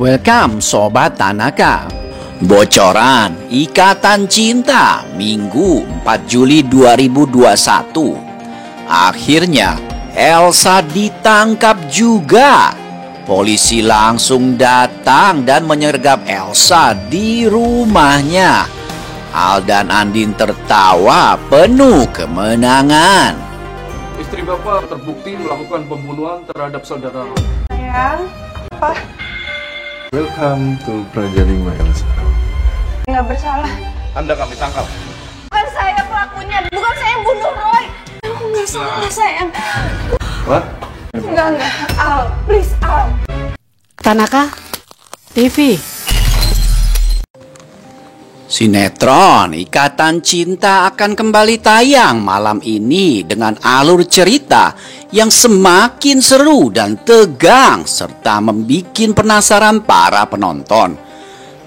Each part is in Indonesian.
Welcome Sobat Tanaka. Bocoran Ikatan Cinta Minggu 4 Juli 2021. Akhirnya Elsa ditangkap juga. Polisi langsung datang dan menyergap Elsa di rumahnya. Al dan Andin tertawa penuh kemenangan. Istri Bapak terbukti melakukan pembunuhan terhadap saudara. Sayang, apa? Welcome to Praja Lima, Elsa. Nggak bersalah. Anda kami tangkap. Bukan saya pelakunya, bukan saya yang bunuh Roy. Aku nggak salah, sayang. What? Enggak. Al, please, Al. Tanaka TV. Sinetron Ikatan Cinta akan kembali tayang malam ini dengan alur cerita yang semakin seru dan tegang serta membuat penasaran para penonton.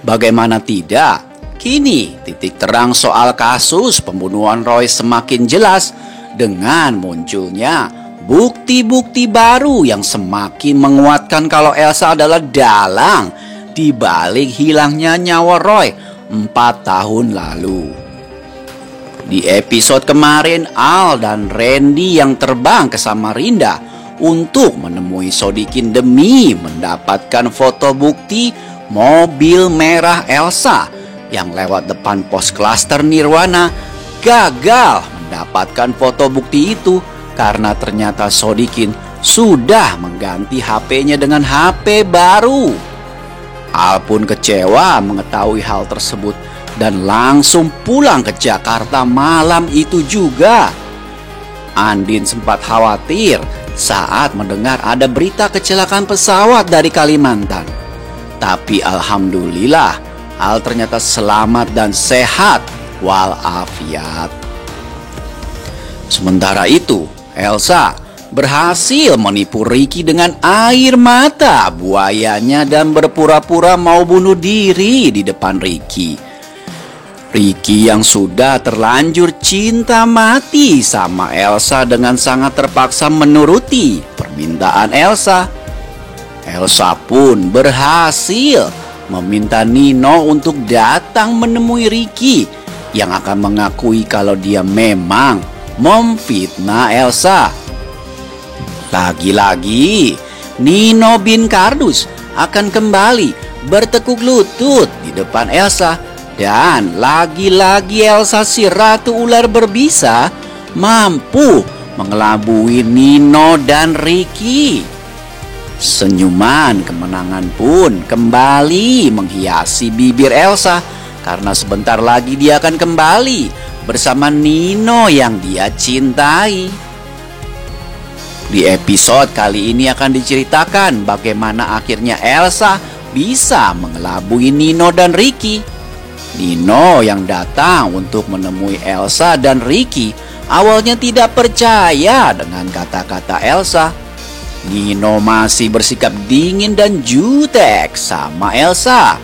Bagaimana tidak, kini titik terang soal kasus pembunuhan Roy semakin jelas dengan munculnya bukti-bukti baru yang semakin menguatkan kalau Elsa adalah dalang di balik hilangnya nyawa Roy 4 tahun lalu. Di episode kemarin, Al dan Randy yang terbang ke Samarinda untuk menemui Sodikin demi mendapatkan foto bukti mobil merah Elsa yang lewat depan pos klaster Nirwana, gagal mendapatkan foto bukti itu karena ternyata Sodikin sudah mengganti HP-nya dengan HP baru. Al pun kecewa mengetahui hal tersebut dan langsung pulang ke Jakarta malam itu juga. Andin sempat khawatir saat mendengar ada berita kecelakaan pesawat dari Kalimantan. Tapi alhamdulillah, Al ternyata selamat dan sehat walafiat. Sementara itu, Elsa berhasil menipu Ricky dengan air mata buayanya dan berpura-pura mau bunuh diri di depan Ricky. Ricky yang sudah terlanjur cinta mati sama Elsa dengan sangat terpaksa menuruti permintaan Elsa. Elsa pun berhasil meminta Nino untuk datang menemui Ricky yang akan mengakui kalau dia memang memfitnah Elsa. Lagi-lagi, Nino bin Kardus akan kembali bertekuk lutut di depan Elsa. Dan lagi-lagi Elsa si ratu ular berbisa mampu mengelabui Nino dan Ricky. Senyuman kemenangan pun kembali menghiasi bibir Elsa karena sebentar lagi dia akan kembali bersama Nino yang dia cintai. Di episode kali ini akan diceritakan bagaimana akhirnya Elsa bisa mengelabui Nino dan Ricky. Nino yang datang untuk menemui Elsa dan Ricky awalnya tidak percaya dengan kata-kata Elsa. Nino masih bersikap dingin dan jutek sama Elsa.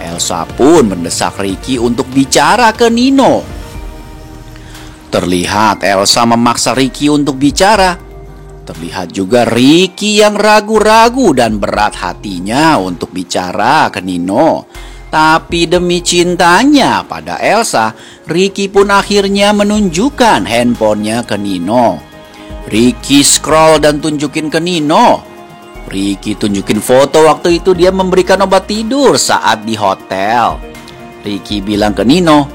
Elsa pun mendesak Ricky untuk bicara ke Nino. Terlihat Elsa memaksa Ricky untuk bicara. Terlihat juga Ricky yang ragu-ragu dan berat hatinya untuk bicara ke Nino. Tapi demi cintanya pada Elsa, Ricky pun akhirnya menunjukkan handphonenya ke Nino. Ricky scroll dan tunjukin ke Nino. Ricky tunjukin foto waktu itu dia memberikan obat tidur saat di hotel. Ricky bilang ke Nino,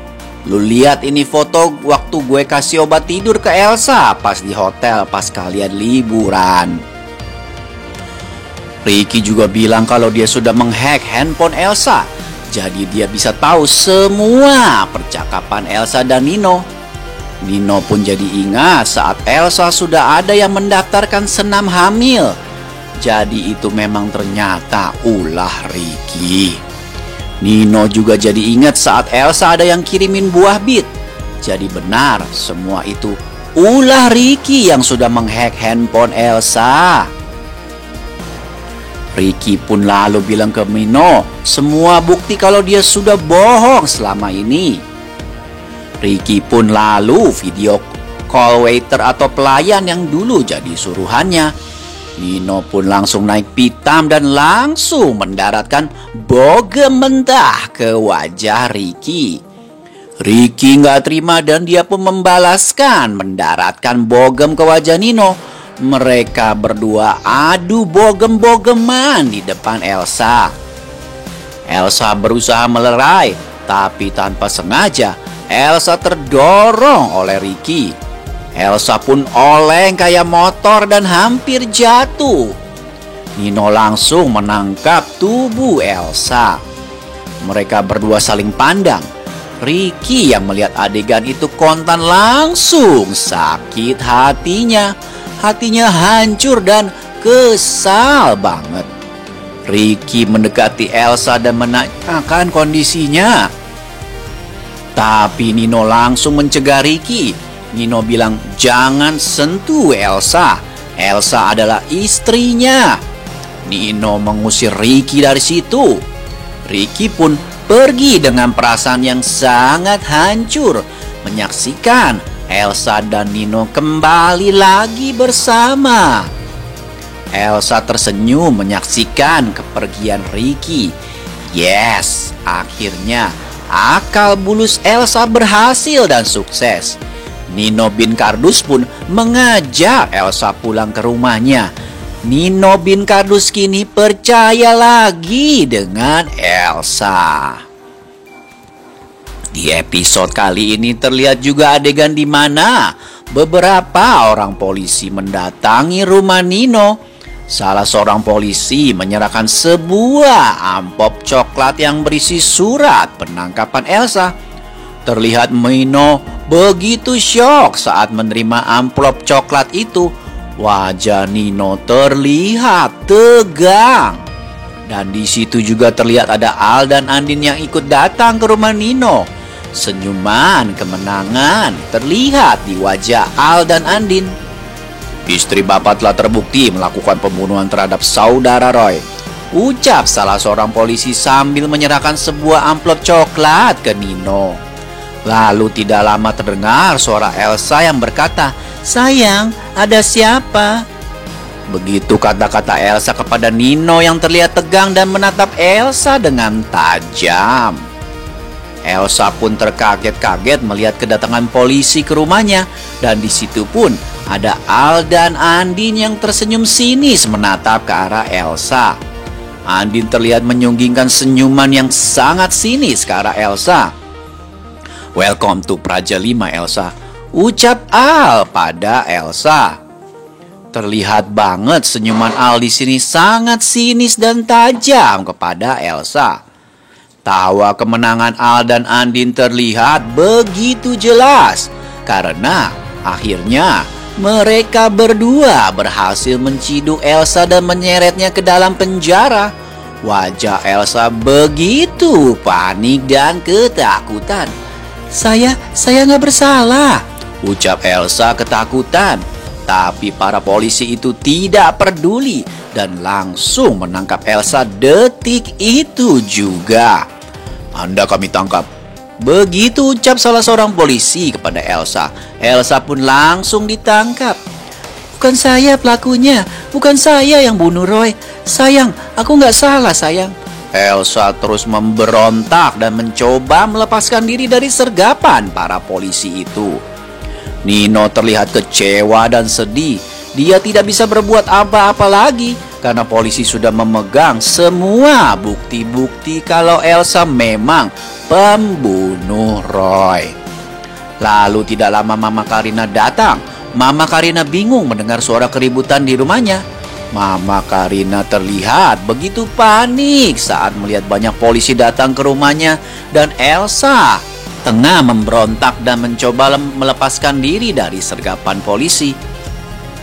"Lu lihat ini foto waktu gue kasih obat tidur ke Elsa pas di hotel pas kalian liburan." Ricky juga bilang kalau dia sudah menghack handphone Elsa. Jadi dia bisa tahu semua percakapan Elsa dan Nino. Nino pun jadi ingat saat Elsa sudah ada yang mendaftarkan senam hamil. Jadi itu memang ternyata ulah Ricky. Nino juga jadi ingat saat Elsa ada yang kirimin buah bit. Jadi benar semua itu ulah Ricky yang sudah menghack handphone Elsa. Ricky pun lalu bilang ke Nino semua bukti kalau dia sudah bohong selama ini. Ricky pun lalu video call waiter atau pelayan yang dulu jadi suruhannya. Nino pun langsung naik pitam dan langsung mendaratkan bogem mentah ke wajah Ricky. Ricky nggak terima dan dia pun membalaskan mendaratkan bogem ke wajah Nino. Mereka berdua adu bogem-bogeman di depan Elsa. Elsa berusaha melerai, tapi tanpa sengaja Elsa terdorong oleh Ricky. Elsa pun oleng kayak motor dan hampir jatuh. Nino langsung menangkap tubuh Elsa. Mereka berdua saling pandang. Ricky yang melihat adegan itu kontan langsung sakit hatinya. Hatinya hancur dan kesal banget. Ricky mendekati Elsa dan menanyakan kondisinya. Tapi Nino langsung mencegah Ricky. Nino bilang jangan sentuh Elsa. Elsa adalah istrinya. Nino mengusir Ricky dari situ. Ricky pun pergi dengan perasaan yang sangat hancur menyaksikan Elsa dan Nino kembali lagi bersama. Elsa tersenyum menyaksikan kepergian Ricky. Yes, akhirnya akal bulus Elsa berhasil dan sukses. Nino bin Kardus pun mengajak Elsa pulang ke rumahnya. Nino bin Kardus kini percaya lagi dengan Elsa. Di episode kali ini terlihat juga adegan di mana beberapa orang polisi mendatangi rumah Nino. Salah seorang polisi menyerahkan sebuah amplop coklat yang berisi surat penangkapan Elsa. Terlihat Nino begitu syok saat menerima amplop coklat itu. Wajah Nino terlihat tegang. Dan di situ juga terlihat ada Al dan Andin yang ikut datang ke rumah Nino. Senyuman kemenangan terlihat di wajah Al dan Andin. Istri bapak telah terbukti melakukan pembunuhan terhadap saudara Roy, ucap salah seorang polisi sambil menyerahkan sebuah amplop coklat ke Nino. Lalu tidak lama terdengar suara Elsa yang berkata, "Sayang, ada siapa?" Begitu kata-kata Elsa kepada Nino yang terlihat tegang dan menatap Elsa dengan tajam. Elsa pun terkaget-kaget melihat kedatangan polisi ke rumahnya. Dan di situ pun ada Al dan Andin yang tersenyum sinis menatap ke arah Elsa. Andin terlihat menyunggingkan senyuman yang sangat sinis ke arah Elsa. "Welcome to Praja 5, Elsa," ucap Al pada Elsa. Terlihat banget senyuman Al di sini sangat sinis dan tajam kepada Elsa. Tawa kemenangan Al dan Andin terlihat begitu jelas karena akhirnya mereka berdua berhasil menciduk Elsa dan menyeretnya ke dalam penjara. Wajah Elsa begitu panik dan ketakutan. Saya nggak bersalah," ucap Elsa ketakutan. Tapi para polisi itu tidak peduli dan langsung menangkap Elsa detik itu juga. "Anda kami tangkap," begitu ucap salah seorang polisi kepada Elsa. Elsa pun langsung ditangkap. "Bukan saya pelakunya, bukan saya yang bunuh Roy. Sayang, aku nggak salah sayang." Elsa terus memberontak dan mencoba melepaskan diri dari sergapan para polisi itu. Nino terlihat kecewa dan sedih. Dia tidak bisa berbuat apa-apa lagi karena polisi sudah memegang semua bukti-bukti kalau Elsa memang pembunuh Roy. Lalu tidak lama Mama Karina datang. Mama Karina bingung mendengar suara keributan di rumahnya. Mama Karina terlihat begitu panik saat melihat banyak polisi datang ke rumahnya dan Elsa tengah memberontak dan mencoba melepaskan diri dari sergapan polisi.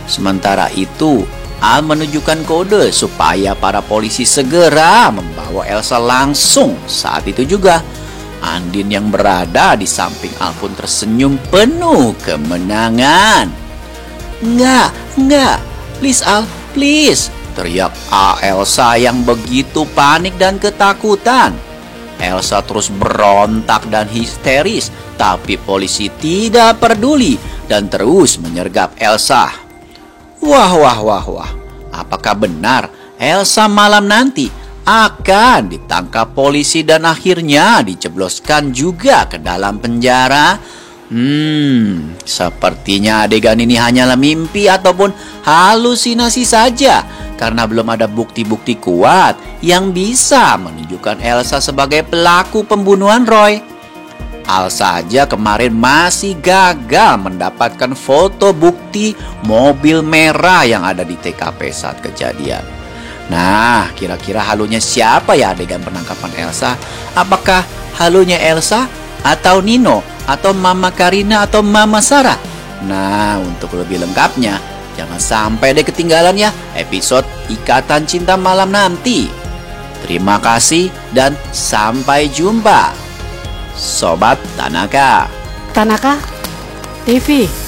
Sementara itu, Al menunjukkan kode supaya para polisi segera membawa Elsa langsung. Saat itu juga, Andin yang berada di samping Al pun tersenyum penuh kemenangan. Enggak, please Al, please," teriak Elsa yang begitu panik dan ketakutan. Elsa terus berontak dan histeris, tapi polisi tidak peduli dan terus menyergap Elsa. Wah. Apakah benar Elsa malam nanti akan ditangkap polisi dan akhirnya dijebloskan juga ke dalam penjara? Sepertinya adegan ini hanyalah mimpi ataupun halusinasi saja, karena belum ada bukti-bukti kuat yang bisa menunjukkan Elsa sebagai pelaku pembunuhan Roy. Al saja kemarin masih gagal mendapatkan foto bukti mobil merah yang ada di TKP saat kejadian. Nah, kira-kira halunya siapa ya adegan penangkapan Elsa? Apakah halunya Elsa atau Nino atau Mama Karina atau Mama Sarah? Nah, untuk lebih lengkapnya, jangan sampai deh ketinggalan ya episode Ikatan Cinta malam nanti. Terima kasih dan sampai jumpa, Sobat Tanaka. Tanaka TV.